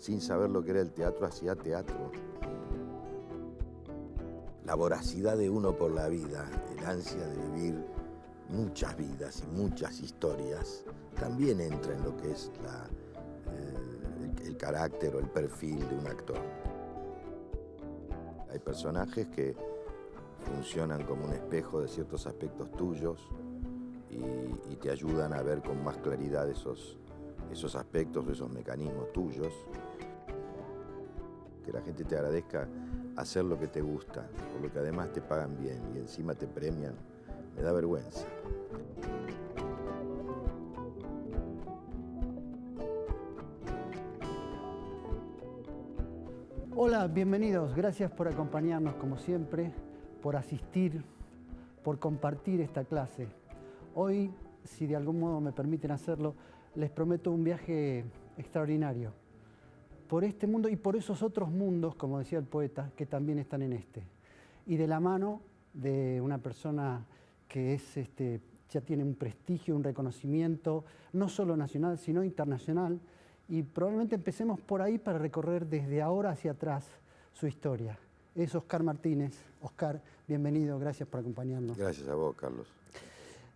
sin saber lo que era el teatro, hacía teatro. La voracidad de uno por la vida, el ansia de vivir muchas vidas y muchas historias, también entra en lo que es el carácter o el perfil de un actor. Hay personajes que funcionan como un espejo de ciertos aspectos tuyos y te ayudan a ver con más claridad esos aspectos o esos mecanismos tuyos. Que la gente te agradezca hacer lo que te gusta, por lo que además te pagan bien y encima te premian, me da vergüenza. Hola, bienvenidos. Gracias por acompañarnos como siempre, por asistir, por compartir esta clase. Hoy, si de algún modo me permiten hacerlo, les prometo un viaje extraordinario por este mundo y por esos otros mundos, como decía el poeta, que también están en este. Y de la mano de una persona que ya tiene un prestigio, un reconocimiento, no solo nacional, sino internacional. Y probablemente empecemos por ahí para recorrer desde ahora hacia atrás su historia. Es Oscar Martínez. Oscar, bienvenido, gracias por acompañarnos. Gracias a vos, Carlos.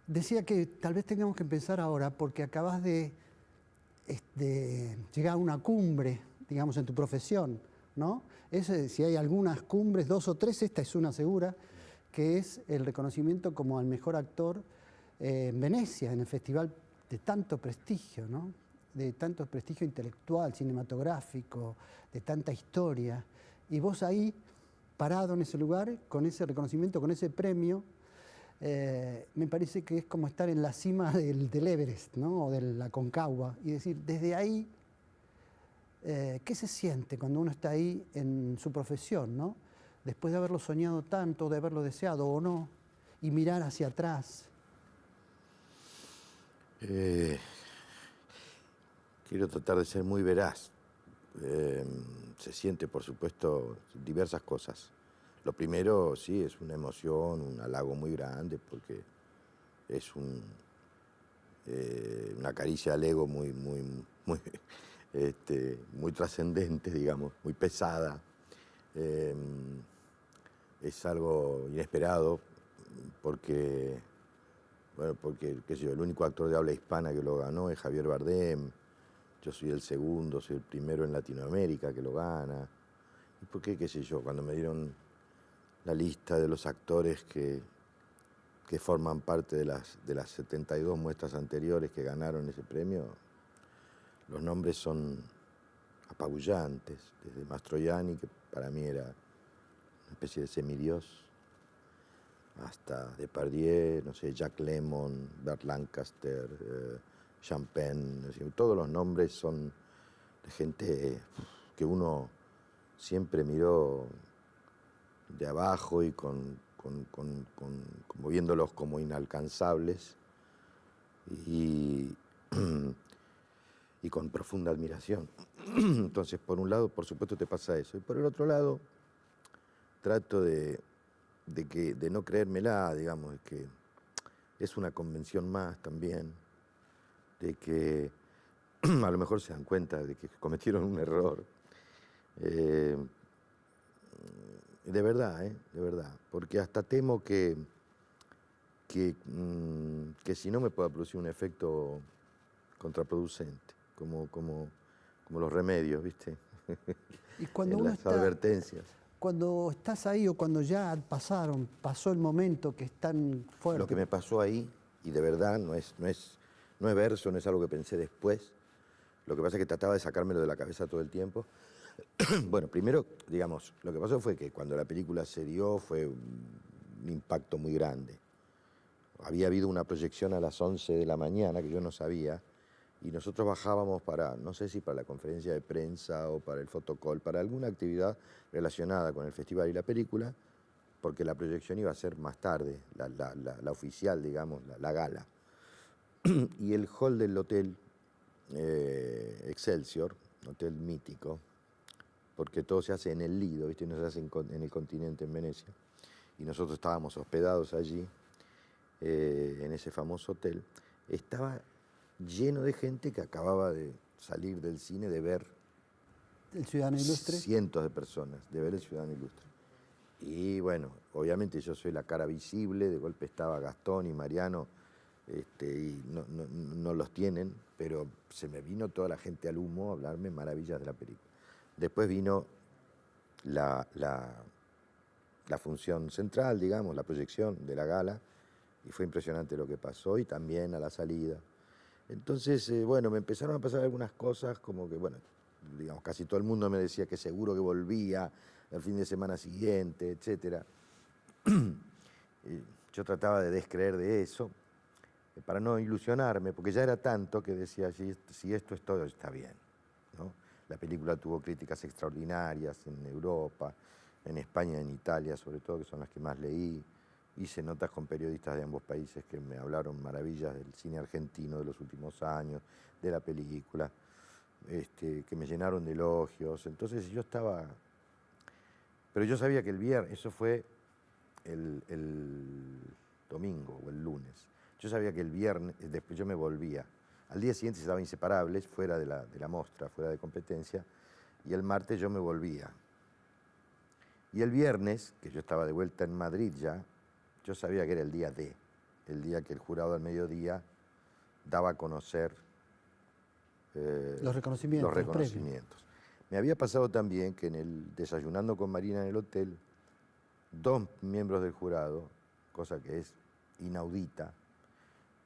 Decía que tal vez tengamos que empezar ahora porque acabas de llegar a una cumbre, digamos, en tu profesión, ¿no? Si hay algunas cumbres, 2 o 3, esta es una segura, que es el reconocimiento como al mejor actor en Venecia, en el festival de tanto prestigio, ¿no? De tanto prestigio intelectual, cinematográfico, de tanta historia. Y vos ahí, parado en ese lugar, con ese reconocimiento, con ese premio, me parece que es como estar en la cima del Everest, ¿no? O de la Concagua. Y decir, desde ahí, ¿qué se siente cuando uno está ahí en su profesión, ¿no? Después de haberlo soñado tanto, de haberlo deseado o no, y mirar hacia atrás. Quiero tratar de ser muy veraz. Se siente, por supuesto, diversas cosas. Lo primero, sí, es una emoción, un halago muy grande, porque es una caricia al ego muy trascendente, digamos, muy pesada. Es algo inesperado, porque, qué sé yo, el único actor de habla hispana que lo ganó es Javier Bardem. Yo soy el segundo, soy el primero en Latinoamérica que lo gana. ¿Y por qué, qué sé yo? Cuando me dieron la lista de los actores que forman parte de las 72 muestras anteriores que ganaron ese premio, los nombres son apabullantes, desde Mastroianni, que para mí era una especie de semidios, hasta Depardieu, no sé, Jack Lemmon, Burt Lancaster, Champagne, todos los nombres son de gente que uno siempre miró de abajo y como viéndolos como inalcanzables y con profunda admiración. Entonces, por un lado, por supuesto, te pasa eso. Y por el otro lado, trato de no creérmela, digamos, de que es una convención más también, de que a lo mejor se dan cuenta de que cometieron un error. De verdad, de verdad. Porque hasta temo que si no me pueda producir un efecto contraproducente, como los remedios, ¿viste? Y cuando en uno las advertencias. Cuando estás ahí o cuando ya pasó el momento que es tan fuerte. Lo que me pasó ahí, y de verdad no es verso, no es algo que pensé después. Lo que pasa es que trataba de sacármelo de la cabeza todo el tiempo. Bueno, primero, digamos, lo que pasó fue que cuando la película se dio fue un impacto muy grande. Había habido una proyección a las 11 de la mañana que yo no sabía, y nosotros bajábamos no sé si para la conferencia de prensa o para el fotocall, para alguna actividad relacionada con el festival y la película, porque la proyección iba a ser más tarde, la oficial, digamos, la gala. Y el hall del hotel Excelsior, hotel mítico, porque todo se hace en el Lido, ¿viste? No se hace en el continente, en Venecia. Y nosotros estábamos hospedados allí, en ese famoso hotel. Estaba lleno de gente que acababa de salir del cine, de ver El Ciudadano Ilustre. cientos de personas de ver El Ciudadano Ilustre. Y bueno, obviamente yo soy la cara visible, de golpe estaba Gastón y Mariano, y no los tienen, pero se me vino toda la gente al humo a hablarme maravillas de la película. Después vino la función central, digamos, la proyección de la gala, y fue impresionante lo que pasó, y también a la salida. Entonces, bueno, me empezaron a pasar algunas cosas, como que, bueno, digamos, casi todo el mundo me decía que seguro que volvía el fin de semana siguiente, etc. Yo trataba de descreer de eso, para no ilusionarme, porque ya era tanto que decía, si esto es todo, está bien, ¿no? La película tuvo críticas extraordinarias en Europa, en España, en Italia, sobre todo, que son las que más leí. Hice notas con periodistas de ambos países que me hablaron maravillas del cine argentino de los últimos años, de la película, que me llenaron de elogios. Entonces yo estaba... Pero yo sabía que el viernes, eso fue el domingo o el lunes. Yo sabía que el viernes, después yo me volvía. Al día siguiente estaba Inseparables, fuera de la mostra, fuera de competencia, y el martes yo me volvía. Y el viernes, que yo estaba de vuelta en Madrid ya, yo sabía que era el día D, el día que el jurado al mediodía daba a conocer los reconocimientos. Me había pasado también que desayunando con Marina en el hotel, 2 miembros del jurado, cosa que es inaudita,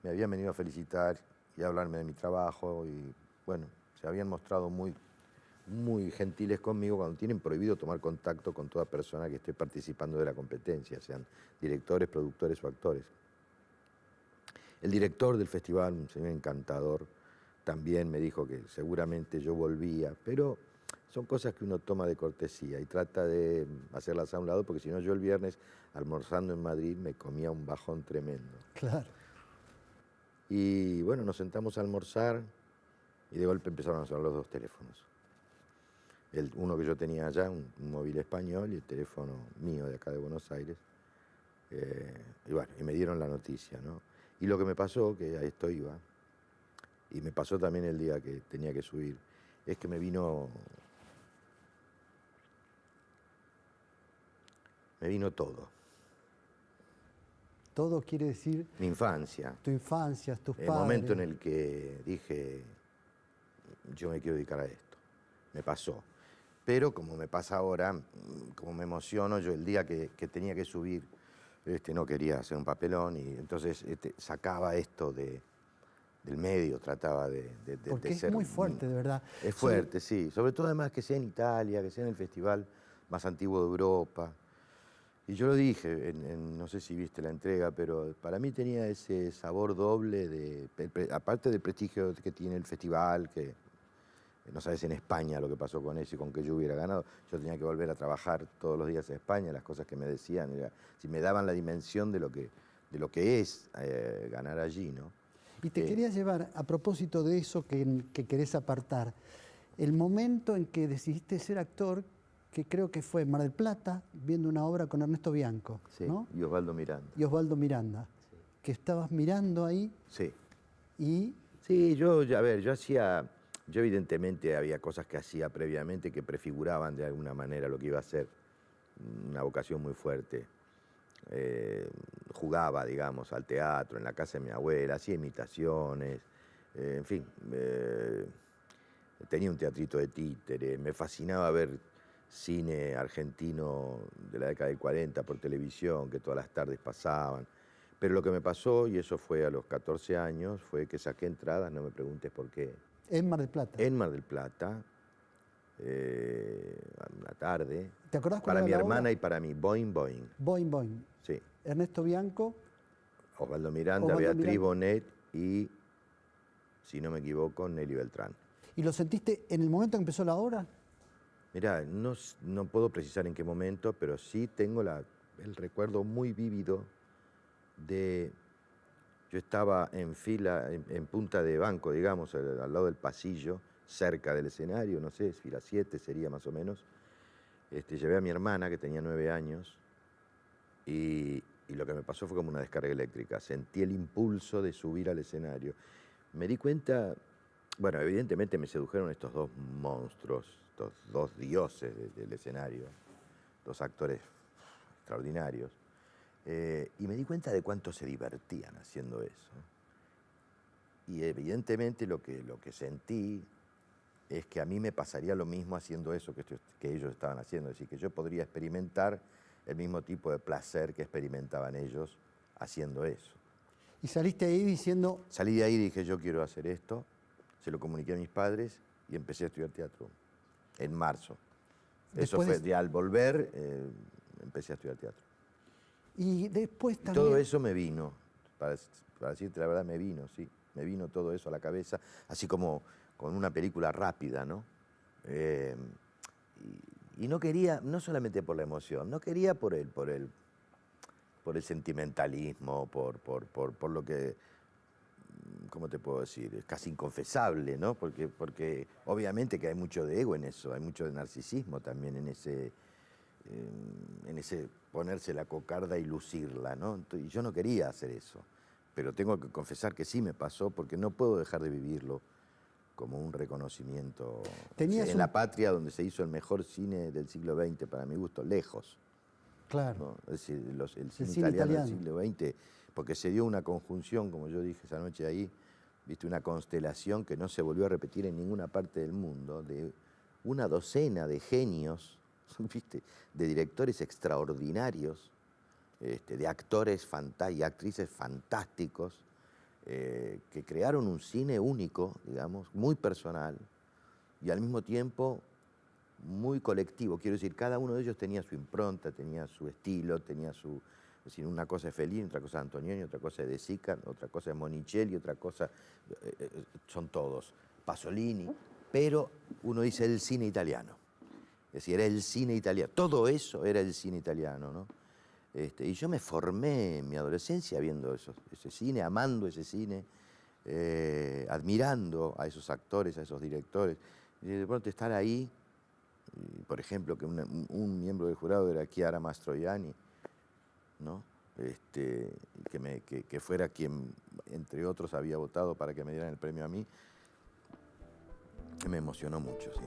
me habían venido a felicitar y a hablarme de mi trabajo, y bueno, se habían mostrado muy gentiles conmigo cuando tienen prohibido tomar contacto con toda persona que esté participando de la competencia, sean directores, productores o actores. El director del festival, un señor encantador, también me dijo que seguramente yo volvía, pero son cosas que uno toma de cortesía y trata de hacerlas a un lado, porque si no, yo el viernes, almorzando en Madrid, me comía un bajón tremendo. Claro. Y bueno, nos sentamos a almorzar y de golpe empezaron a sonar los 2 teléfonos. Uno que yo tenía allá, un móvil español, y el teléfono mío de acá de Buenos Aires. Y bueno, y me dieron la noticia, ¿no? Y lo que me pasó, que a esto iba, y me pasó también el día que tenía que subir, es que me vino todo. Todo quiere decir... Mi infancia. Tu infancia, tus padres. El momento en el que dije, yo me quiero dedicar a esto. Me pasó. Pero como me pasa ahora, como me emociono, yo el día que tenía que subir, no quería hacer un papelón, y entonces sacaba esto del medio, trataba de Porque ser... es muy fuerte, de verdad. Es fuerte, sí. Sobre todo además que sea en Italia, que sea en el festival más antiguo de Europa. Y yo lo dije, no sé si viste la entrega, pero para mí tenía ese sabor doble, aparte del prestigio que tiene el festival, que no sabes en España lo que pasó con eso y con que yo hubiera ganado. Yo tenía que volver a trabajar todos los días en España, las cosas que me decían, si me daban la dimensión de lo que es ganar allí, ¿no? Y te quería llevar, a propósito de eso que querés apartar, el momento en que decidiste ser actor, que creo que fue en Mar del Plata, viendo una obra con Ernesto Bianco, sí, ¿no? Y Osvaldo Miranda. Y Osvaldo Miranda, sí. Que estabas mirando ahí. Sí. Y... Sí, yo evidentemente había cosas que hacía previamente que prefiguraban de alguna manera lo que iba a ser una vocación muy fuerte. Jugaba, digamos, al teatro en la casa de mi abuela, hacía imitaciones, en fin, tenía un teatrito de títere, me fascinaba ver cine argentino de la década del 40 por televisión, que todas las tardes pasaban. Pero lo que me pasó, y eso fue a los 14 años, fue que saqué entradas, no me preguntes por qué. En Mar del Plata. En Mar del Plata, una tarde. ¿Te acordás cuál para era mi la hermana obra? Y para mí, Boing Boing. Boing Boing. Sí. Ernesto Bianco. Osvaldo Miranda, Beatriz Bonet y, si no me equivoco, Nelly Beltrán. ¿Y lo sentiste en el momento en que empezó la obra? Mirá, no puedo precisar en qué momento, pero sí tengo el recuerdo muy vívido de... Yo estaba en fila, en punta de banco, digamos, al lado del pasillo, cerca del escenario, no sé, fila 7 sería más o menos. Llevé a mi hermana, que tenía 9 años, y lo que me pasó fue como una descarga eléctrica. Sentí el impulso de subir al escenario. Me di cuenta, Bueno, evidentemente me sedujeron estos dos monstruos, estos dos dioses del escenario, dos actores extraordinarios. Y me di cuenta de cuánto se divertían haciendo eso. Y evidentemente lo que sentí es que a mí me pasaría lo mismo haciendo eso que ellos estaban haciendo. Es decir, que yo podría experimentar el mismo tipo de placer que experimentaban ellos haciendo eso. Y saliste ahí diciendo... Salí de ahí y dije, yo quiero hacer esto. Se lo comuniqué a mis padres y empecé a estudiar teatro en marzo. Eso fue, al volver, empecé a estudiar teatro. Y después también... Todo eso me vino, para decirte la verdad, me vino, sí. Me vino todo eso a la cabeza, así como con una película rápida, ¿no? Y no quería, no solamente por la emoción, no quería por el sentimentalismo, por lo que, ¿cómo te puedo decir? Es casi inconfesable, ¿no? Porque obviamente que hay mucho de ego en eso, hay mucho de narcisismo también en ese ponerse la cocarda y lucirla, ¿no? Y yo no quería hacer eso, pero tengo que confesar que sí me pasó porque no puedo dejar de vivirlo como un reconocimiento en la patria donde se hizo el mejor cine del siglo XX, para mi gusto, lejos. Claro. ¿No? Es decir, el cine italiano del siglo XX, porque se dio una conjunción, como yo dije esa noche ahí, viste, una constelación que no se volvió a repetir en ninguna parte del mundo, de una docena de genios, viste, de directores extraordinarios, de actores y actrices fantásticos, que crearon un cine único, digamos, muy personal, y al mismo tiempo muy colectivo. Quiero decir, cada uno de ellos tenía su impronta, tenía su estilo, tenía su... Es decir, una cosa es Fellini, otra cosa es Antonioni, otra cosa es De Sica, otra cosa es Monicelli, otra cosa... son todos. Pasolini. Pero uno dice el cine italiano. Es decir, era el cine italiano. Todo eso era el cine italiano, ¿no? Y yo me formé en mi adolescencia viendo ese cine, amando ese cine, admirando a esos actores, a esos directores. Y de pronto estar ahí, por ejemplo, que un miembro del jurado era Chiara Mastroianni, ¿no? Que fuera quien, entre otros, había votado para que me dieran el premio a mí, que me emocionó mucho, sí.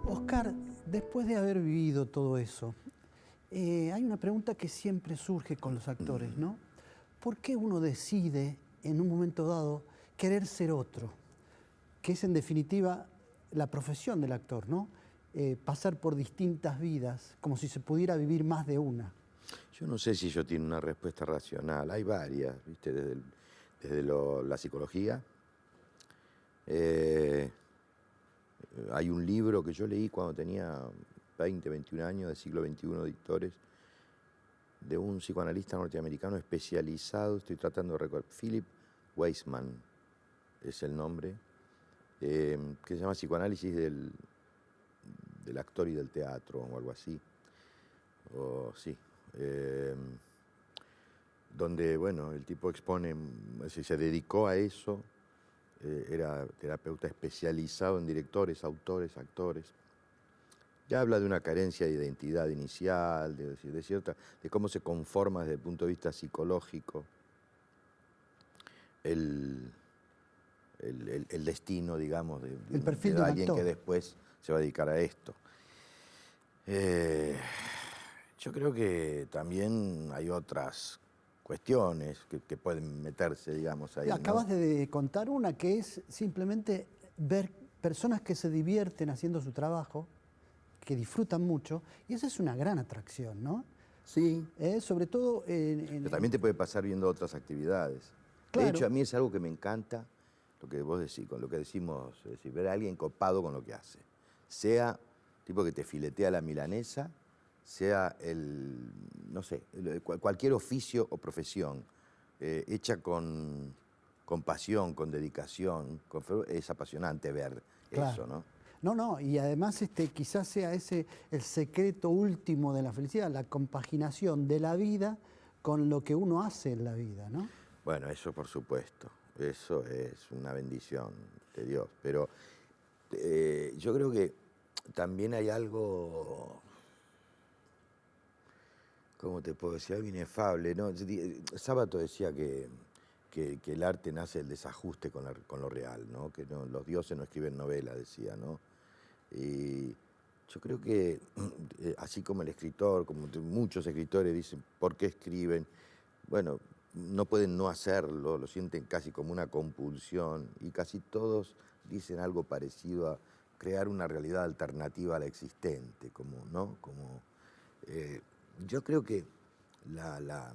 Oscar, después de haber vivido todo eso, hay una pregunta que siempre surge con los actores, ¿no? ¿Por qué uno decide, en un momento dado, querer ser otro? Que es, en definitiva, la profesión del actor, ¿no? Pasar por distintas vidas, como si se pudiera vivir más de una. Yo no sé si eso tiene una respuesta racional. Hay varias, ¿viste? Desde la psicología. Hay un libro que yo leí cuando tenía 20, 21 años, del siglo XXI, Dictores, de un psicoanalista norteamericano especializado, estoy tratando de recordar, Philip Weisman es el nombre, que se llama Psicoanálisis del actor y del teatro, o algo así. Sí. Donde, bueno, el tipo expone, se dedicó a eso, era terapeuta especializado en directores, autores, actores. Ya habla de una carencia de identidad inicial, de cómo se conforma desde el punto de vista psicológico el destino, digamos, el perfil de un alguien actor que después se va a dedicar a esto. Yo creo que también hay otras cuestiones que pueden meterse, digamos, ahí. Acabas ¿no? de contar una que es simplemente ver personas que se divierten haciendo su trabajo, que disfrutan mucho, y esa es una gran atracción, ¿no? Sí. Sobre todo... Pero también te puede pasar viendo otras actividades. Claro. De hecho, a mí es algo que me encanta, lo que vos decís, con lo que decimos, es decir, ver a alguien copado con lo que hace. Sea tipo que te filetea la milanesa, sea no sé, cualquier oficio o profesión, hecha con pasión, con dedicación, es apasionante ver eso, ¿no? No, y además quizás sea ese el secreto último de la felicidad, la compaginación de la vida con lo que uno hace en la vida, ¿no? Bueno, eso por supuesto. eso es una bendición de Dios. Pero yo creo que también hay algo, ¿cómo te puedo decir? Algo inefable, ¿no? Sábato decía que el arte nace del desajuste con lo real, ¿no? Que los dioses no escriben novelas, decía, ¿no? Y yo creo que, así como el escritor, como muchos escritores dicen, ¿por qué escriben? Bueno, no pueden no hacerlo, lo sienten casi como una compulsión, y casi todos dicen algo parecido a crear una realidad alternativa a la existente, como, ¿no? Como, yo creo que la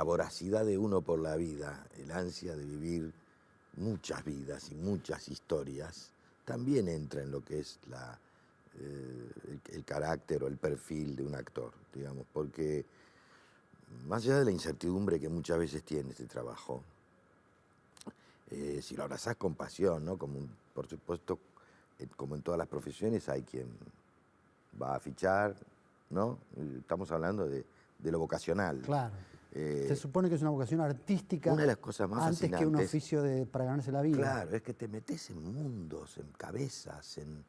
voracidad de uno por la vida, el ansia de vivir muchas vidas y muchas historias, también entra en lo que es el carácter o el perfil de un actor, digamos, porque más allá de la incertidumbre que muchas veces tiene este trabajo, si lo abrazás con pasión, ¿no? Por supuesto, como en todas las profesiones, hay quien va a fichar, ¿no? Estamos hablando de lo vocacional. Claro. Se supone que es una vocación artística una de las cosas más antes que un fascinantes, oficio para ganarse la vida. claro, es que te metes en mundos, en cabezas, en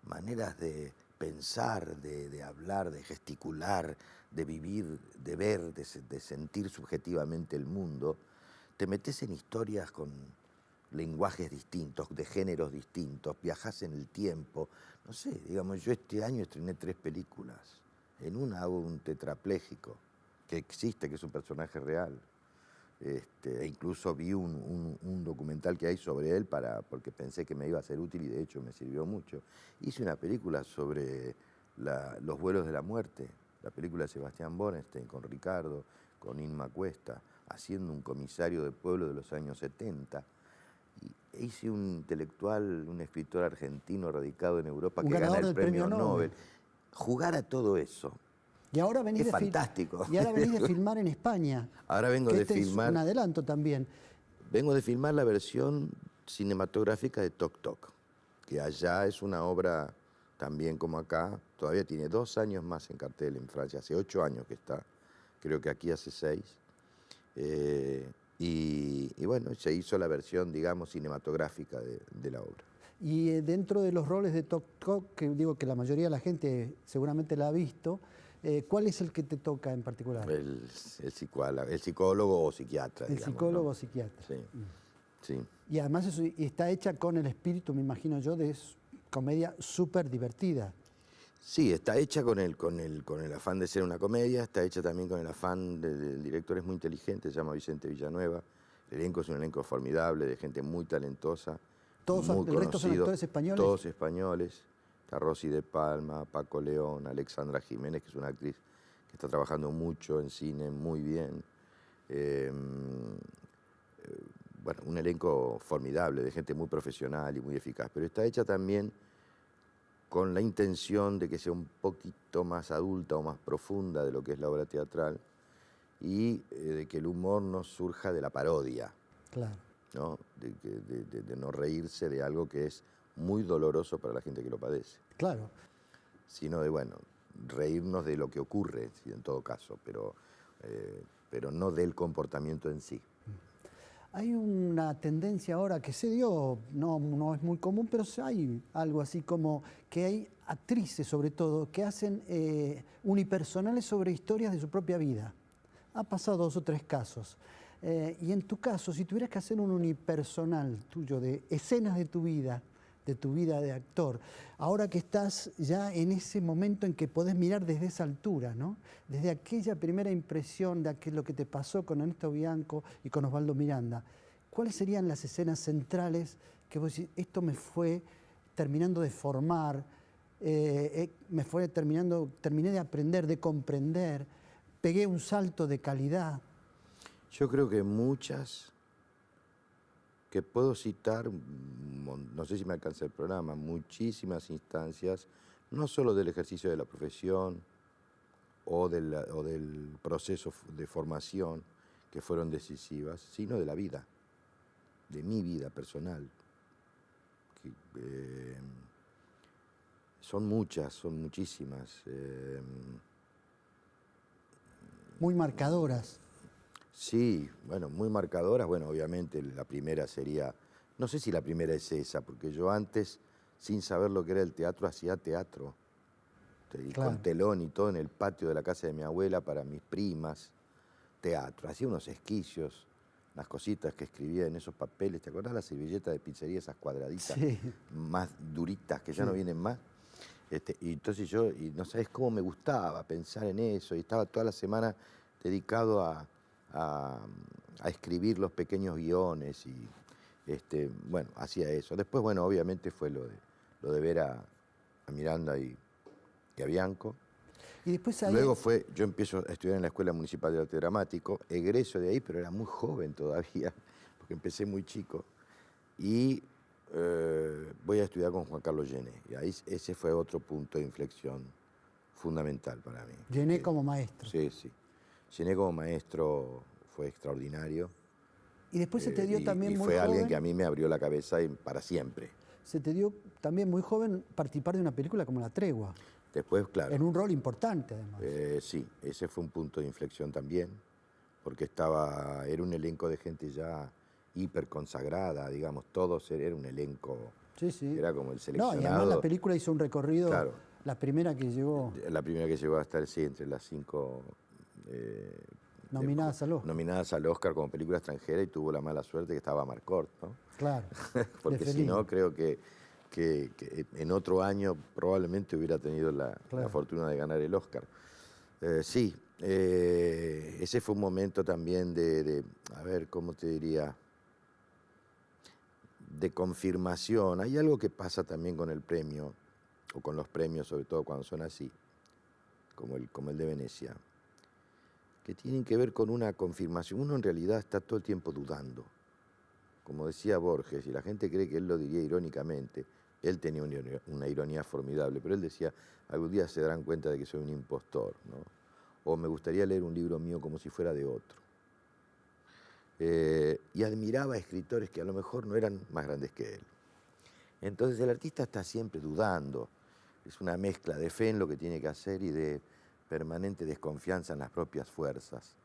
maneras de pensar, de hablar, de gesticular, de vivir, de ver, de sentir subjetivamente el mundo. Te metes en historias con lenguajes distintos, de géneros distintos, viajás en el tiempo. No sé, digamos, yo este año estrené 3 películas. En una hago un tetrapléjico, que existe, que es un personaje real. E incluso vi un documental que hay sobre él porque pensé que me iba a ser útil y de hecho me sirvió mucho. Hice una película sobre los vuelos de la muerte, la película de Sebastián Borenstein con Ricardo, con Inma Cuesta, haciendo un comisario de pueblo de los años 70. Y hice un intelectual, un escritor argentino radicado en Europa que gana el premio Nobel. Jugar a todo eso. Y ahora venís es fantástico. Y ahora venís de filmar en España. Ahora vengo de filmar. Es un adelanto también. Vengo de filmar la versión cinematográfica de Toc Toc, que allá es una obra también como acá. Todavía tiene 2 años más en cartel en Francia. Hace 8 años que está. Creo que aquí hace 6. Y bueno, se hizo la versión, digamos, cinematográfica de la obra. Y dentro de los roles de Toc Toc, que digo que la mayoría de la gente seguramente la ha visto, ¿cuál es el que te toca en particular? El psicólogo o psiquiatra. El digamos, psicólogo ¿no? o psiquiatra. Sí, sí. Y además está hecha con el espíritu, me imagino yo, de comedia súper divertida. Sí, está hecha con el afán de ser una comedia, está hecha también con el afán del director, es muy inteligente, se llama Vicente Villanueva. El elenco es un elenco formidable, de gente muy talentosa. ¿El resto son actores españoles? Todos españoles. Está Rosy de Palma, Paco León, Alexandra Jiménez, que es una actriz que está trabajando mucho en cine, muy bien. Bueno, un elenco formidable, de gente muy profesional y muy eficaz. Pero está hecha también con la intención de que sea un poquito más adulta o más profunda de lo que es la obra teatral y de que el humor no surja de la parodia. Claro. ¿No? De no reírse de algo que es muy doloroso para la gente que lo padece. Claro. Sino de, bueno, reírnos de lo que ocurre, en todo caso, pero no del comportamiento en sí. Hay una tendencia ahora que se dio, no es muy común, pero hay algo así como que hay actrices, sobre todo, que hacen unipersonales sobre historias de su propia vida. Ha pasado 2 o 3 casos. Y en tu caso, si tuvieras que hacer un unipersonal tuyo de escenas de tu vida de actor, ahora que estás ya en ese momento en que podés mirar desde esa altura, ¿no? Desde aquella primera impresión de lo que te pasó con Ernesto Bianco y con Osvaldo Miranda, ¿cuáles serían las escenas centrales que vos decís, esto me fue terminando de formar, terminé de aprender, de comprender, pegué un salto de calidad? Yo creo que muchas, que puedo citar, no sé si me alcanza el programa, muchísimas instancias, no solo del ejercicio de la profesión o del proceso de formación que fueron decisivas, sino de la vida, de mi vida personal. Son muchas, son muchísimas. Muy marcadoras. Sí, bueno, muy marcadoras. Bueno, obviamente la primera sería, no sé si la primera es esa, porque yo antes, sin saber lo que era el teatro, hacía teatro. Y con Claro. telón y todo en el patio de la casa de mi abuela para mis primas. Teatro, hacía unos esquicios, unas cositas que escribía en esos papeles. ¿Te acuerdas las servilletas de pizzería, esas cuadraditas Sí, más duritas que ya no sí. vienen más? Y entonces yo, y no sabes cómo me gustaba pensar en eso, y estaba toda la semana dedicado a- a escribir los pequeños guiones, y bueno, hacía eso. Después, bueno, obviamente fue lo de ver a Miranda y a Bianco. Y después ahí, Luego yo empiezo a estudiar en la Escuela Municipal de Arte Dramático, egreso de ahí, pero era muy joven todavía, porque empecé muy chico, y voy a estudiar con Juan Carlos Gené. Y ahí ese fue otro punto de inflexión fundamental para mí. llené como maestro. Sí, sí. Gené como maestro fue extraordinario, Y después se te dio y también muy fue alguien que a joven, mí me abrió la cabeza para siempre. se te dio también muy joven participar de una película como La Tregua, Después, claro. en un rol importante además. Sí, ese fue un punto de inflexión también, porque era un elenco de gente ya hiper consagrada, digamos, era un elenco, Sí, sí. era como el No, seleccionado. y además la película hizo un recorrido, Claro. la primera que llegó La primera que llegó a estar, sí, entre las 5 nominadas al Oscar. nominadas al Oscar como película extranjera, y tuvo la mala suerte que estaba Marcort, ¿no? Claro. Porque de si no, Fellini. creo que en otro año probablemente hubiera tenido la Claro. fortuna de ganar el Oscar. Sí, ese fue un momento también a ver, ¿cómo te diría? De confirmación. Hay algo que pasa también con el premio, o con los premios, sobre todo cuando son así, como el de Venecia, que tienen que ver con una confirmación. Uno en realidad está todo el tiempo dudando. Como decía Borges, y la gente cree que él lo diría irónicamente, él tenía una ironía formidable, pero él decía, algún día se darán cuenta de que soy un impostor, ¿no? O me gustaría leer un libro mío como si fuera de otro. Y admiraba a escritores que a lo mejor no eran más grandes que él. Entonces el artista está siempre dudando, es una mezcla de fe en lo que tiene que hacer y de permanente desconfianza en las propias fuerzas.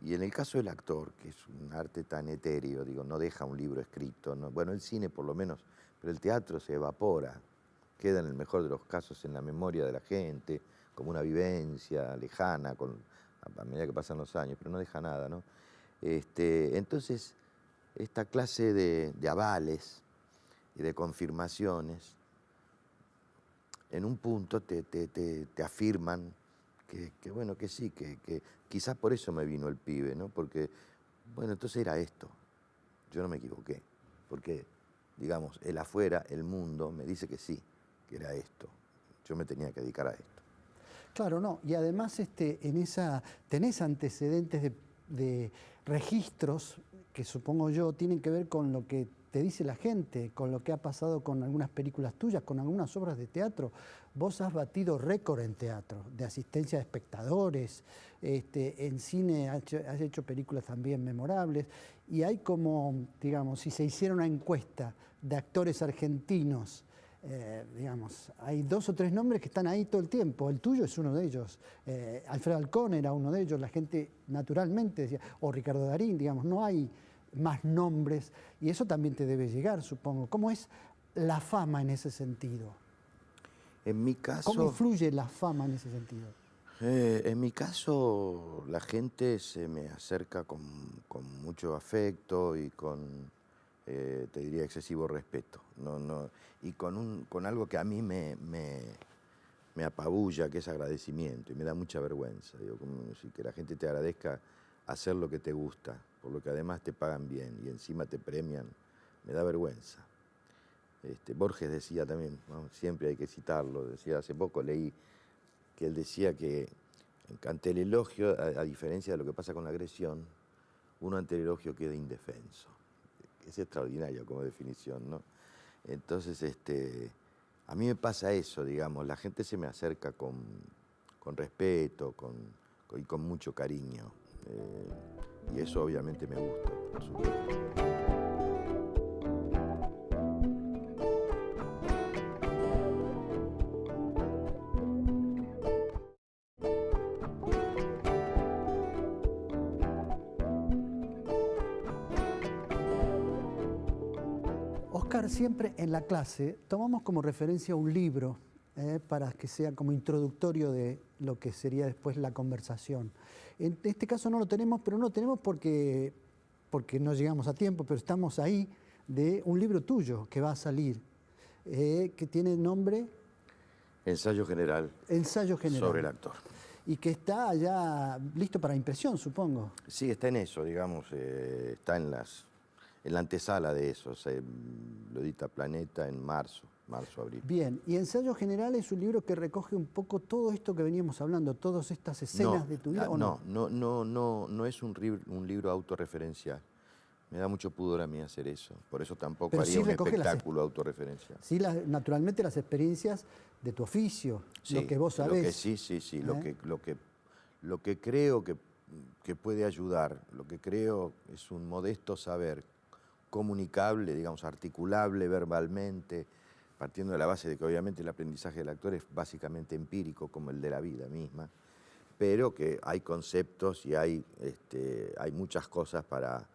Y en el caso del actor, que es un arte tan etéreo, digo, no deja un libro escrito, ¿no? Bueno, el cine por lo menos, pero el teatro se evapora, queda en el mejor de los casos en la memoria de la gente, como una vivencia lejana, a medida que pasan los años, pero no deja nada, ¿no? Entonces, esta clase de avales y de confirmaciones, en un punto te afirman que bueno, que sí, que quizás por eso me vino el pibe, ¿no? Porque, bueno, entonces era esto. Yo no me equivoqué. Porque, digamos, el afuera, el mundo, me dice que sí, que era esto. Yo me tenía que dedicar a esto. Claro, no. Y además tenés antecedentes de registros que supongo yo tienen que ver con lo que te dice la gente, con lo que ha pasado con algunas películas tuyas, con algunas obras de teatro. Vos has batido récord en teatro, de asistencia de espectadores, en cine has hecho películas también memorables, y hay como, digamos, si se hiciera una encuesta de actores argentinos, digamos, hay 2 o 3 nombres que están ahí todo el tiempo. El tuyo es uno de ellos. Alfredo Alcón era uno de ellos. La gente naturalmente decía, o Ricardo Darín, digamos, no hay más nombres. Y eso también te debe llegar, supongo. ¿Cómo es la fama en ese sentido? En mi caso... ¿Cómo influye la fama en ese sentido? En mi caso, la gente se me acerca con mucho afecto y con, te diría, excesivo respeto. Y con algo que a mí me apabulla, que es agradecimiento, y me da mucha vergüenza. Digo, como si que la gente te agradezca hacer lo que te gusta, por lo que además te pagan bien y encima te premian, me da vergüenza. Borges decía también, ¿no? Siempre hay que citarlo, decía, hace poco leí que él decía que ante el elogio, a diferencia de lo que pasa con la agresión, uno ante el elogio queda indefenso. Es extraordinario como definición, ¿no? Entonces, a mí me pasa eso, digamos, la gente se me acerca con respeto y con mucho cariño. Y eso obviamente me gusta, por supuesto. trabajar siempre en la clase, tomamos como referencia un libro para que sea como introductorio de lo que sería después la conversación. En este caso no lo tenemos, pero no lo tenemos porque no llegamos a tiempo, pero estamos ahí, de un libro tuyo que va a salir, que tiene el nombre Ensayo general. Ensayo general. Sobre el actor. Y que está ya listo para impresión, supongo. Sí, está en eso, digamos, está en la antesala de eso. Lo edita Planeta en marzo, abril. Bien, y Ensayo General es un libro que recoge un poco todo esto que veníamos hablando, todas estas escenas de tu vida, ¿o no? No es un libro autorreferencial. Me da mucho pudor a mí hacer eso. Por eso tampoco Pero haría sí un recoge espectáculo autorreferencial. Sí, naturalmente las experiencias de tu oficio, Sí, lo que vos sabés. Sí. Lo que creo que puede ayudar, lo que creo es un modesto saber comunicable, digamos, articulable verbalmente, partiendo de la base de que obviamente el aprendizaje del actor es básicamente empírico, como el de la vida misma, pero que hay conceptos y hay muchas cosas para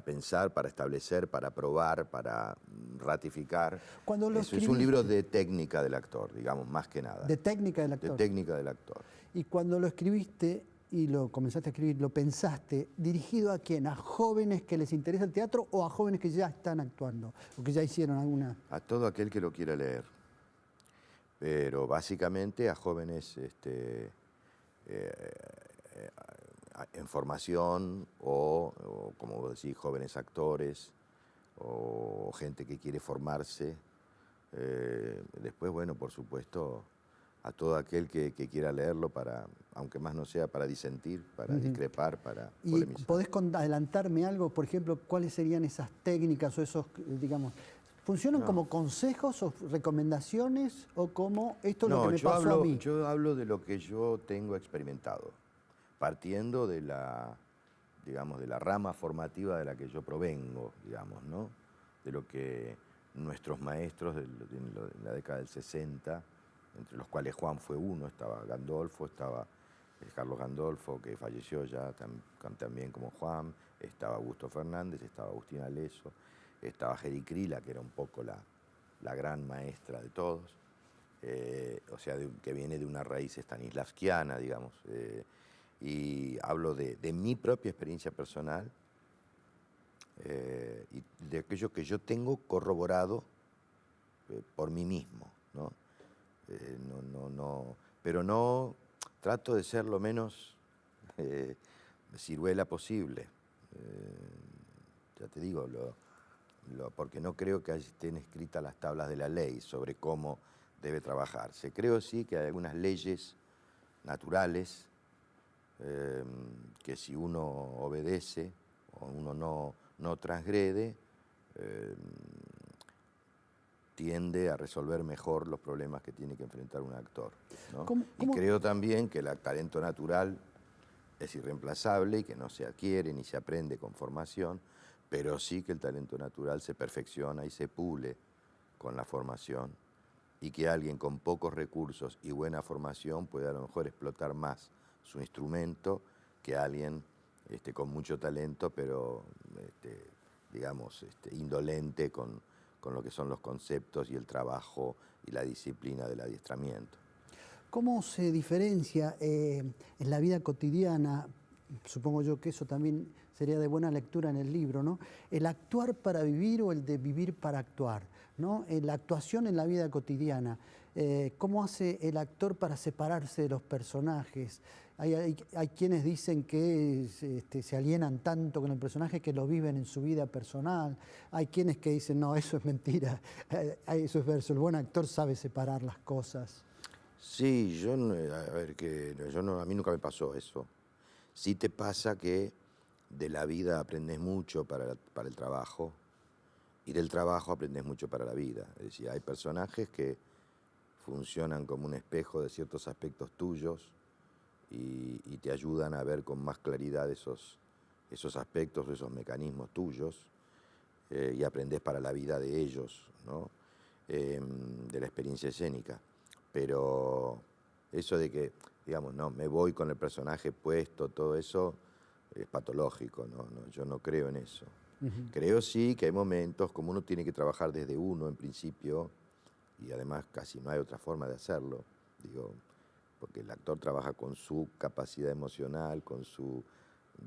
pensar, para establecer, para probar, para ratificar. Es un libro de técnica del actor, digamos, más que nada. De técnica del actor. De técnica del actor. Y cuando lo escribiste y lo comenzaste a escribir, ¿lo pensaste dirigido a quién? ¿A jóvenes que les interesa el teatro o a jóvenes que ya están actuando o que ya hicieron alguna? A todo aquel que lo quiera leer. Pero básicamente a jóvenes en formación o, como vos decís, jóvenes actores o gente que quiere formarse. Después, bueno, por supuesto, a todo aquel que quiera leerlo, aunque más no sea para disentir, para discrepar, para polemizar. ¿Y podés adelantarme algo? Por ejemplo, ¿cuáles serían esas técnicas o esos, digamos, funcionan como consejos o recomendaciones o como esto es lo que me pasó a mí? Yo hablo de lo que yo tengo experimentado, partiendo de digamos, de la rama formativa de la que yo provengo, digamos, ¿no? De lo que nuestros maestros en la década del 60, entre los cuales Juan fue uno, estaba Gandolfo, estaba Carlos Gandolfo, que falleció ya también como Juan, estaba Augusto Fernández, estaba Agustín Aleso, estaba Geri Krila, que era un poco la gran maestra de todos, o sea, que viene de una raíz stanislavskiana, digamos, y hablo de mi propia experiencia personal y de aquello que yo tengo corroborado por mí mismo, ¿no? Pero no trato de ser lo menos ciruela posible. Ya te digo, porque no creo que estén escritas las tablas de la ley sobre cómo debe trabajarse. Creo sí que hay algunas leyes naturales que si uno obedece o uno no transgrede, tiende a resolver mejor los problemas que tiene que enfrentar un actor, ¿no? Y creo también que el talento natural es irreemplazable y que no se adquiere ni se aprende con formación, pero sí que el talento natural se perfecciona y se pule con la formación y que alguien con pocos recursos y buena formación puede a lo mejor explotar más su instrumento que alguien con mucho talento, pero digamos indolente con lo que son los conceptos y el trabajo y la disciplina del adiestramiento. ¿Cómo se diferencia en la vida cotidiana? Supongo yo que eso también sería de buena lectura en el libro, ¿no? El actuar para vivir o el de vivir para actuar, ¿no? La actuación en la vida cotidiana. ¿Cómo hace el actor para separarse de los personajes? Hay quienes dicen que se alienan tanto con el personaje que lo viven en su vida personal. Hay quienes que dicen, no, eso es mentira, eso es verso. El buen actor sabe separar las cosas. Sí, a mí nunca me pasó eso. Sí te pasa que de la vida aprendes mucho para el trabajo y del trabajo aprendes mucho para la vida. Es decir, hay personajes que funcionan como un espejo de ciertos aspectos tuyos y te ayudan a ver con más claridad esos aspectos o esos mecanismos tuyos y aprendes para la vida de ellos, ¿no? De la experiencia escénica. Pero eso de que, digamos, no, me voy con el personaje puesto, todo eso es patológico, ¿no? Yo no creo en eso. Creo sí que hay momentos, como uno tiene que trabajar desde uno en principio, y además casi no hay otra forma de hacerlo, digo, porque el actor trabaja con su capacidad emocional, con su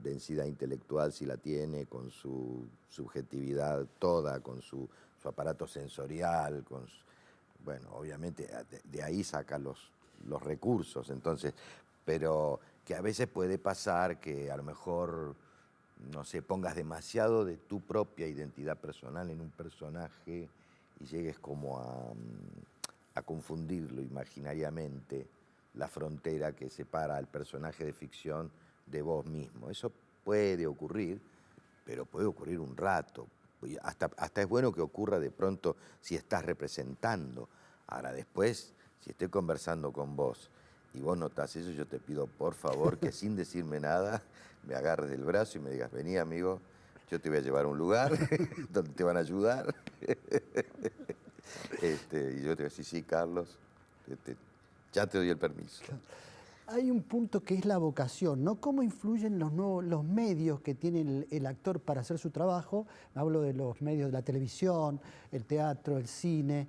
densidad intelectual si la tiene, con su subjetividad toda, con su aparato sensorial, bueno, obviamente de ahí saca los recursos, entonces, pero que a veces puede pasar que a lo mejor, no sé, pongas demasiado de tu propia identidad personal en un personaje y llegues como a confundirlo imaginariamente, la frontera que separa al personaje de ficción de vos mismo. Eso puede ocurrir, pero puede ocurrir un rato. Hasta es bueno que ocurra de pronto si estás representando. Ahora después, si estoy conversando con vos y vos notás eso, yo te pido por favor que sin decirme nada me agarres del brazo y me digas, vení amigo, yo te voy a llevar a un lugar donde te van a ayudar. Y yo te voy a decir, sí, Carlos, ya te doy el permiso. Hay un punto que es la vocación, ¿no? ¿Cómo influyen los medios que tiene el actor para hacer su trabajo? Hablo de los medios de la televisión, el teatro, el cine.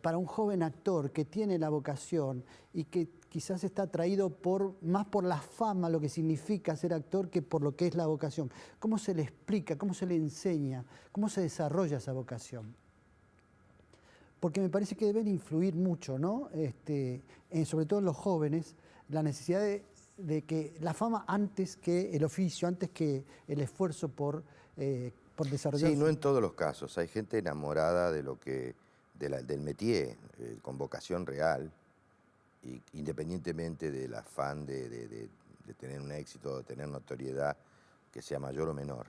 Para un joven actor que tiene la vocación y que quizás está atraído más por la fama, lo que significa ser actor, que por lo que es la vocación. ¿Cómo se le explica, cómo se le enseña, cómo se desarrolla esa vocación? Porque me parece que deben influir mucho, ¿no? Sobre todo en los jóvenes, la necesidad de que la fama antes que el oficio, antes que el esfuerzo por desarrollar. Sí, no en todos los casos. Hay gente enamorada de del métier, con vocación real, y independientemente del afán de tener un éxito, de tener notoriedad, que sea mayor o menor.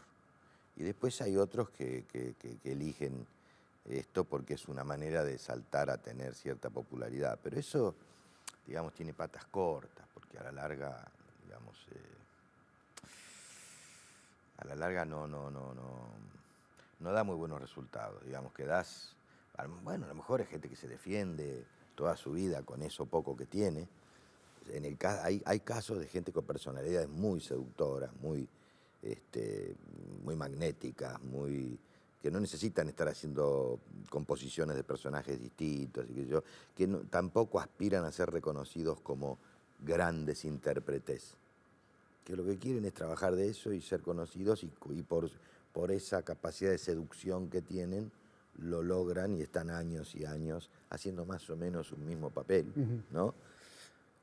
Y después hay otros que eligen esto porque es una manera de saltar a tener cierta popularidad. Pero eso, digamos, tiene patas cortas, porque a la larga, digamos, no da muy buenos resultados. Digamos que bueno, a lo mejor hay gente que se defiende toda su vida con eso poco que tiene. Hay casos de gente con personalidades muy seductoras, muy magnéticas, que no necesitan estar haciendo composiciones de personajes distintos, que tampoco aspiran a ser reconocidos como grandes intérpretes, que lo que quieren es trabajar de eso y ser conocidos, y por esa capacidad de seducción que tienen, lo logran y están años y años haciendo más o menos un mismo papel, ¿no?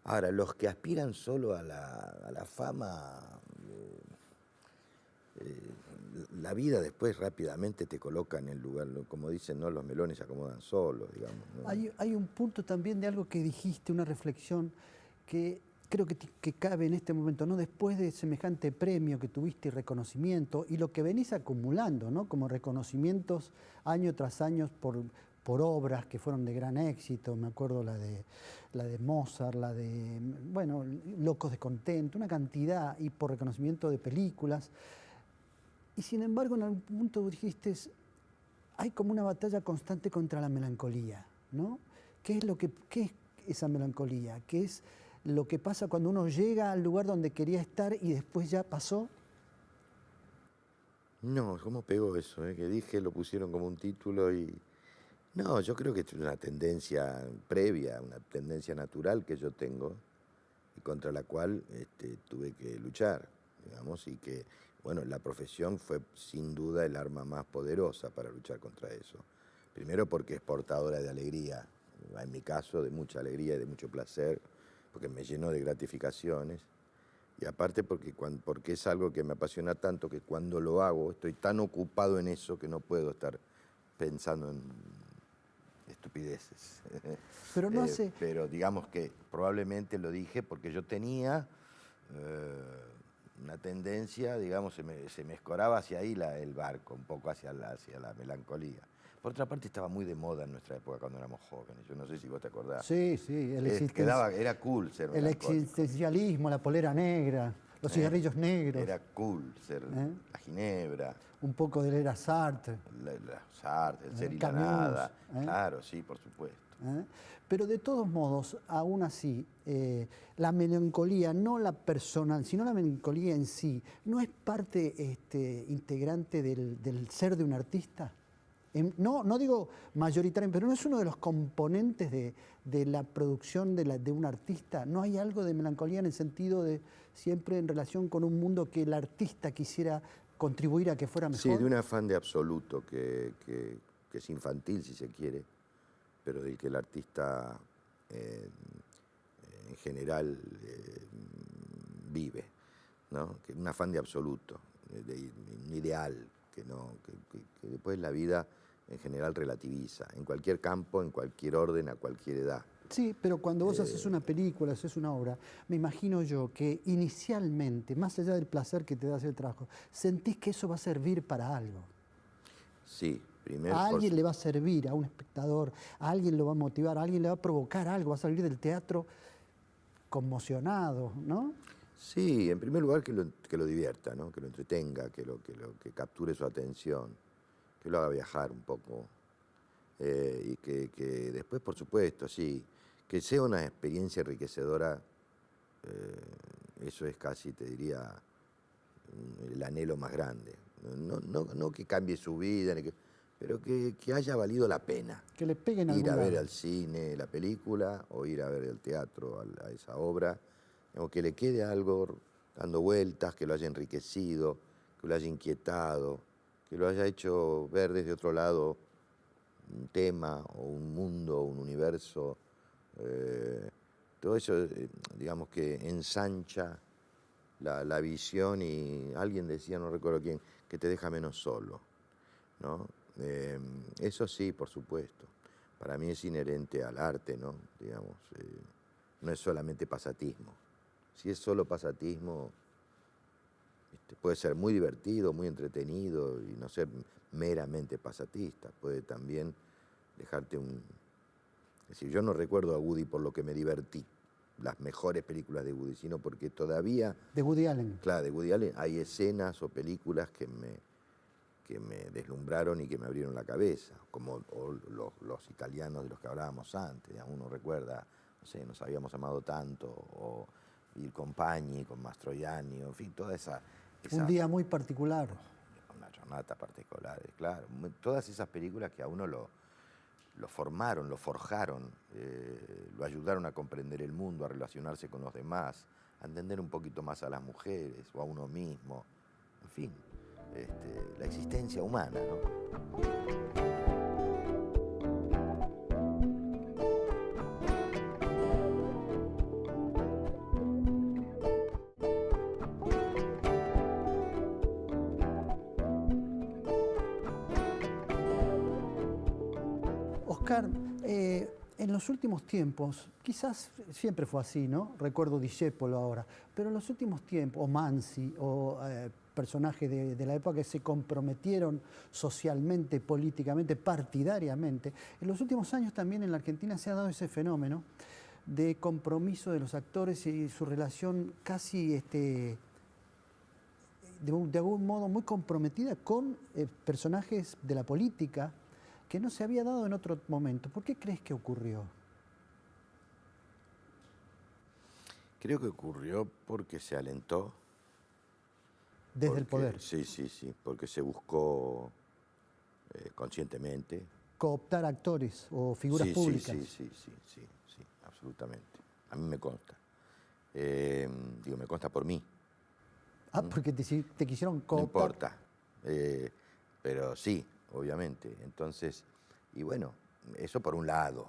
Ahora, los que aspiran solo a la fama, la vida después rápidamente te coloca en el lugar, como dicen, ¿no? Los melones se acomodan solos, digamos, ¿no? Hay un punto también de algo que dijiste, una reflexión que creo que cabe en este momento, ¿no? Después de semejante premio que tuviste y reconocimiento, y lo que venís acumulando, ¿no? Como reconocimientos año tras año por obras que fueron de gran éxito. Me acuerdo la de Mozart, la de, bueno, Locos de Contento, una cantidad, y por reconocimiento de películas. Y sin embargo, en algún punto dijiste, hay como una batalla constante contra la melancolía, ¿no? ¿Qué es esa melancolía? ¿Qué es lo que pasa cuando uno llega al lugar donde quería estar y después ya pasó? No, ¿cómo pegó eso? Que dije, lo pusieron como un título y... No, yo creo que es una tendencia previa, una tendencia natural que yo tengo y contra la cual tuve que luchar, digamos, y que, bueno, la profesión fue sin duda el arma más poderosa para luchar contra eso. Primero porque es portadora de alegría, en mi caso de mucha alegría y de mucho placer, porque me llenó de gratificaciones, y aparte porque es algo que me apasiona tanto que cuando lo hago estoy tan ocupado en eso que no puedo estar pensando en estupideces. Pero no hace... Pero digamos que probablemente lo dije porque yo tenía una tendencia, digamos, se me escoraba hacia ahí el barco, un poco hacia la melancolía. Por otra parte, estaba muy de moda en nuestra época cuando éramos jóvenes. Yo no sé si vos te acordás. Sí, sí. Era cool ser el melancólico. existencialismo, la polera negra. Los cigarrillos negros. Era cool ser la ginebra. Un poco de era Sartre. Sartre, el ser y la Camus, nada. Claro, sí, por supuesto. Pero de todos modos, aún así, la melancolía, no la personal, sino la melancolía en sí, ¿no es parte integrante del ser de un artista? No digo mayoritario, pero ¿no es uno de los componentes de la producción de un artista? ¿No hay algo de melancolía en el sentido de siempre en relación con un mundo que el artista quisiera contribuir a que fuera mejor? Sí, de un afán de absoluto que es infantil, si se quiere, pero del que el artista en general vive, ¿no? Que un afán de absoluto, de un ideal, que después la vida en general relativiza, en cualquier campo, en cualquier orden, a cualquier edad. Sí, pero cuando vos haces una película, haces una obra, me imagino yo que inicialmente, más allá del placer que te da hacer el trabajo, sentís que eso va a servir para algo. Sí, primero. A alguien le va a servir, a un espectador, a alguien lo va a motivar, a alguien le va a provocar algo, va a salir del teatro conmocionado, ¿no? Sí, en primer lugar que lo divierta, ¿no? Que lo entretenga, que capture su atención, que lo haga viajar un poco. Y que después, por supuesto, sí, que sea una experiencia enriquecedora, eso es casi, te diría, el anhelo más grande. No que cambie su vida, pero que haya valido la pena. Que le peguen algún ir a ver lado. al cine la película o ir a ver al teatro a esa obra, o que le quede algo dando vueltas, que lo haya enriquecido, que lo haya inquietado, que lo haya hecho ver desde otro lado un tema o un mundo, un universo. Todo eso, digamos que ensancha la visión y alguien decía, no recuerdo quién, que te deja menos solo, ¿no? Eso sí, por supuesto. Para mí es inherente al arte, ¿no? Digamos, no es solamente pasatismo. Si es solo pasatismo, puede ser muy divertido, muy entretenido y no ser meramente pasatista. Puede también dejarte Es decir, yo no recuerdo a Woody por lo que me divertí, las mejores películas de Woody, sino porque todavía... De Woody Allen. Claro, de Woody Allen hay escenas o películas que me deslumbraron y que me abrieron la cabeza, como los italianos de los que hablábamos antes. Uno recuerda, no sé, Nos habíamos amado tanto, o Il Compagni con Mastroianni, en fin, toda esa... Un día muy particular. Una jornada particular, claro. Todas esas películas que a uno lo formaron, lo forjaron, lo ayudaron a comprender el mundo, a relacionarse con los demás, a entender un poquito más a las mujeres o a uno mismo, en fin, la existencia humana, ¿no? Oscar, en los últimos tiempos, quizás siempre fue así, ¿no? Recuerdo Discépolo ahora, pero en los últimos tiempos, o Mansi, o personajes de la época que se comprometieron socialmente, políticamente, partidariamente, en los últimos años también en la Argentina se ha dado ese fenómeno de compromiso de los actores y su relación casi de algún modo muy comprometida con personajes de la política, que no se había dado en otro momento. ¿Por qué crees que ocurrió? Creo que ocurrió porque se alentó. Desde el poder. Sí, porque se buscó conscientemente. Cooptar actores o figuras públicas. Sí, absolutamente. A mí me consta. Me consta por mí. Ah, porque te quisieron cooptar. No importa. Pero sí, obviamente. Entonces, y bueno, eso por un lado.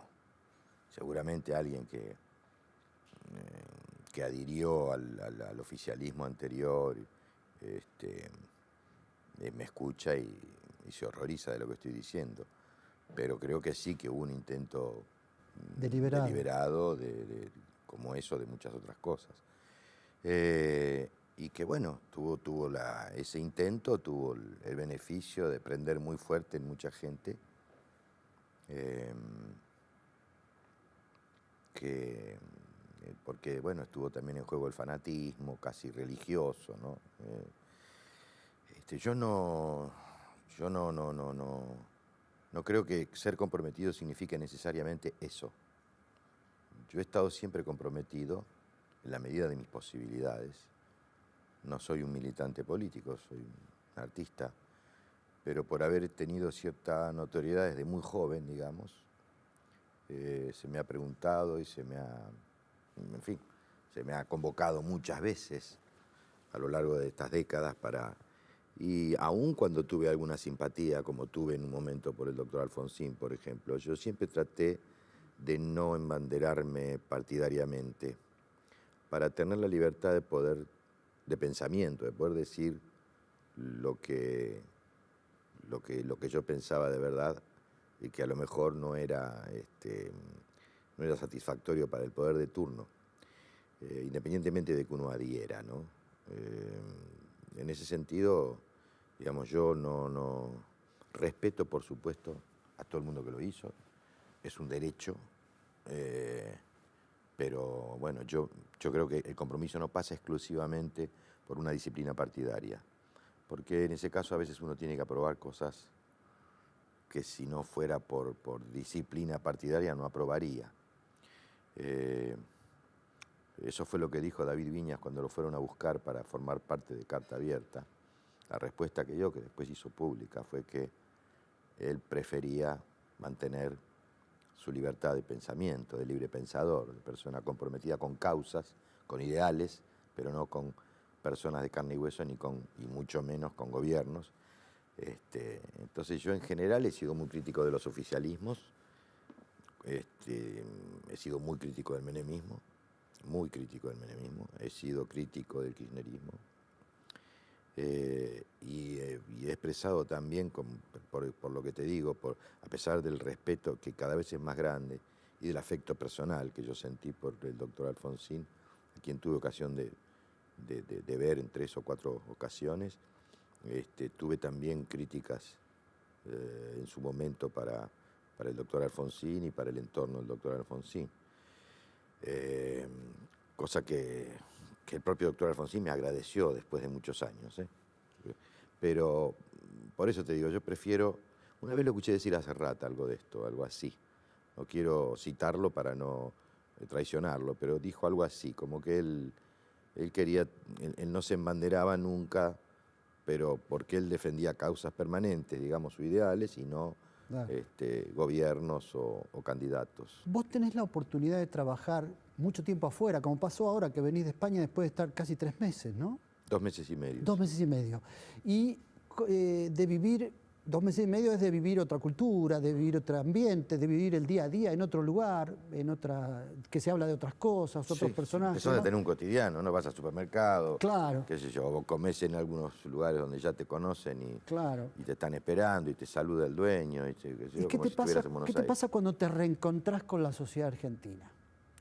Seguramente alguien que adhirió al oficialismo anterior me escucha y se horroriza de lo que estoy diciendo. Pero creo que sí que hubo un intento deliberado como eso, de muchas otras cosas. Y que bueno, tuvo ese intento, tuvo el beneficio de prender muy fuerte en mucha gente, que porque bueno, estuvo también en juego el fanatismo, casi religioso, ¿no? Yo no creo que ser comprometido signifique necesariamente eso. Yo he estado siempre comprometido en la medida de mis posibilidades. No soy un militante político, soy un artista, pero por haber tenido cierta notoriedad desde muy joven, digamos, se me ha preguntado y en fin, se me ha convocado muchas veces a lo largo de estas décadas y aun cuando tuve alguna simpatía, como tuve en un momento por el doctor Alfonsín, por ejemplo, yo siempre traté de no embanderarme partidariamente, para tener la libertad de pensamiento, de poder decir lo que yo pensaba de verdad y que a lo mejor no era satisfactorio para el poder de turno, independientemente de que uno adhiera, ¿no? En ese sentido, digamos, yo no respeto, por supuesto, a todo el mundo que lo hizo, es un derecho, pero bueno, yo creo que el compromiso no pasa exclusivamente por una disciplina partidaria, porque en ese caso a veces uno tiene que aprobar cosas que si no fuera por disciplina partidaria no aprobaría. Eso fue lo que dijo David Viñas cuando lo fueron a buscar para formar parte de Carta Abierta. La respuesta que dio, que después hizo pública, fue que él prefería mantener su libertad de pensamiento, de libre pensador, de persona comprometida con causas, con ideales, pero no con personas de carne y hueso, y mucho menos con gobiernos. Entonces yo en general he sido muy crítico de los oficialismos, he sido muy crítico del menemismo, he sido crítico del kirchnerismo, y he expresado también, por lo que te digo, a pesar del respeto que cada vez es más grande y del afecto personal que yo sentí por el doctor Alfonsín, a quien tuve ocasión de ver en 3 o 4 ocasiones, tuve también críticas en su momento para el doctor Alfonsín y para el entorno del doctor Alfonsín. Cosa que el propio doctor Alfonsín me agradeció después de muchos años. Pero, por eso te digo, yo prefiero, una vez lo escuché decir a Serrat algo de esto, algo así, no quiero citarlo para no traicionarlo, pero dijo algo así, como que él no se embanderaba nunca, pero porque él defendía causas permanentes, digamos, o ideales, y no Claro. Gobiernos o candidatos. Vos tenés la oportunidad de trabajar mucho tiempo afuera, como pasó ahora que venís de España después de estar casi 3 meses, ¿no? 2 meses y medio. 2 meses y medio. Y de vivir, 2 meses y medio es de vivir otra cultura, de vivir otro ambiente, de vivir el día a día en otro lugar, que se habla de otras cosas, otros personajes. Empezás a tener un cotidiano, ¿no? Vas al supermercado, claro, qué sé yo, vos comés en algunos lugares donde ya te conocen claro. y te están esperando y te saluda el dueño. ¿Y qué te pasa cuando te reencontrás con la sociedad argentina?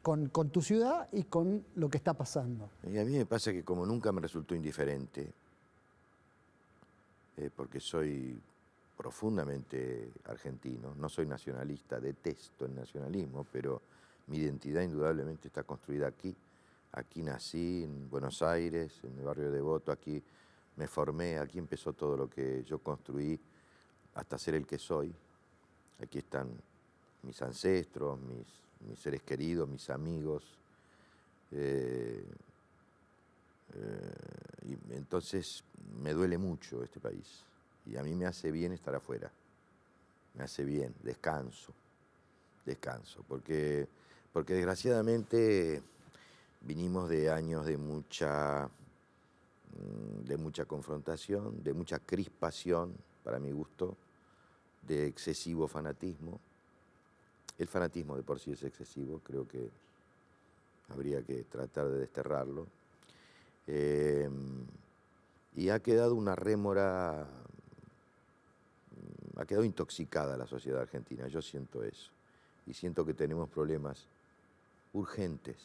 Con tu ciudad y con lo que está pasando. Y a mí me pasa que como nunca me resultó indiferente, porque soy profundamente argentino, no soy nacionalista, detesto el nacionalismo, pero mi identidad indudablemente está construida aquí. Aquí nací, en Buenos Aires, en el barrio de Devoto, aquí me formé, aquí empezó todo lo que yo construí hasta ser el que soy. Aquí están mis ancestros, mis seres queridos, mis amigos. Y entonces me duele mucho este país y a mí me hace bien estar afuera, me hace bien, descanso, porque desgraciadamente vinimos de años de mucha confrontación, de mucha crispación, para mi gusto, de excesivo fanatismo. El fanatismo de por sí es excesivo, creo que habría que tratar de desterrarlo. Y ha quedado una rémora, ha quedado intoxicada la sociedad argentina, yo siento eso. Y siento que tenemos problemas urgentes,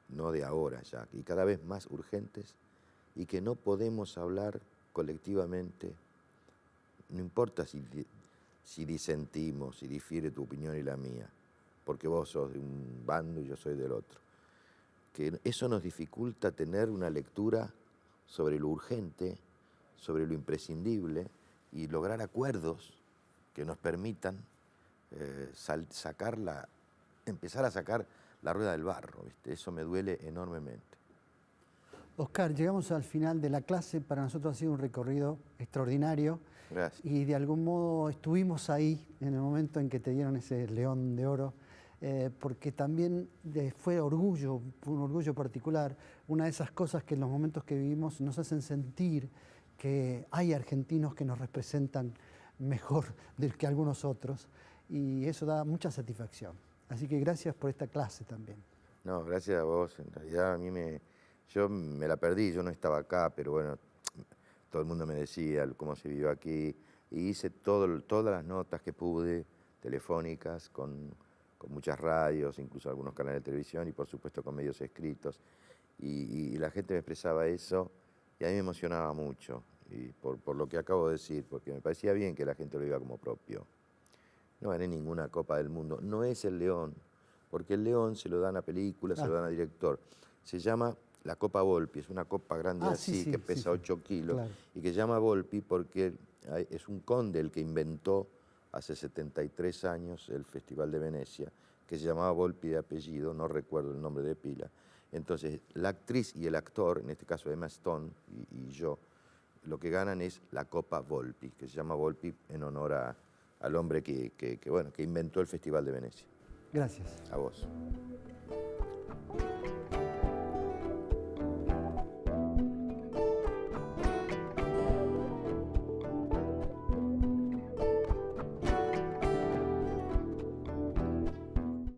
no de ahora ya, y cada vez más urgentes, y que no podemos hablar colectivamente, no importa si disentimos, si difiere tu opinión y la mía, porque vos sos de un bando y yo soy del otro. Que eso nos dificulta tener una lectura sobre lo urgente, sobre lo imprescindible y lograr acuerdos que nos permitan empezar a sacar la rueda del barro, ¿viste? Eso me duele enormemente. Oscar, llegamos al final de la clase. Para nosotros ha sido un recorrido extraordinario. Gracias. Y de algún modo estuvimos ahí en el momento en que te dieron ese León de Oro, porque también fue orgullo, fue un orgullo particular. Una de esas cosas que en los momentos que vivimos nos hacen sentir que hay argentinos que nos representan mejor que algunos otros, y eso da mucha satisfacción. Así que gracias por esta clase también. No, gracias a vos. En realidad yo me la perdí, yo no estaba acá, pero bueno, todo el mundo me decía cómo se vivió aquí, y hice todas las notas que pude, telefónicas, con muchas radios, incluso algunos canales de televisión, y por supuesto con medios escritos. Y la gente me expresaba eso, y a mí me emocionaba mucho, y por lo que acabo de decir, porque me parecía bien que la gente lo viva como propio. No gané ninguna Copa del Mundo, no es el León, porque el León se lo dan a películas, se lo dan a director. Se llama la Copa Volpi, es una copa grande así, que pesa 8 kilos, claro. Y que se llama Volpi porque es un conde el que inventó hace 73 años el Festival de Venecia, que se llamaba Volpi de apellido, no recuerdo el nombre de pila. Entonces, la actriz y el actor, en este caso Emma Stone y yo, lo que ganan es la Copa Volpi, que se llama Volpi en honor al hombre que inventó el Festival de Venecia. Gracias. A vos.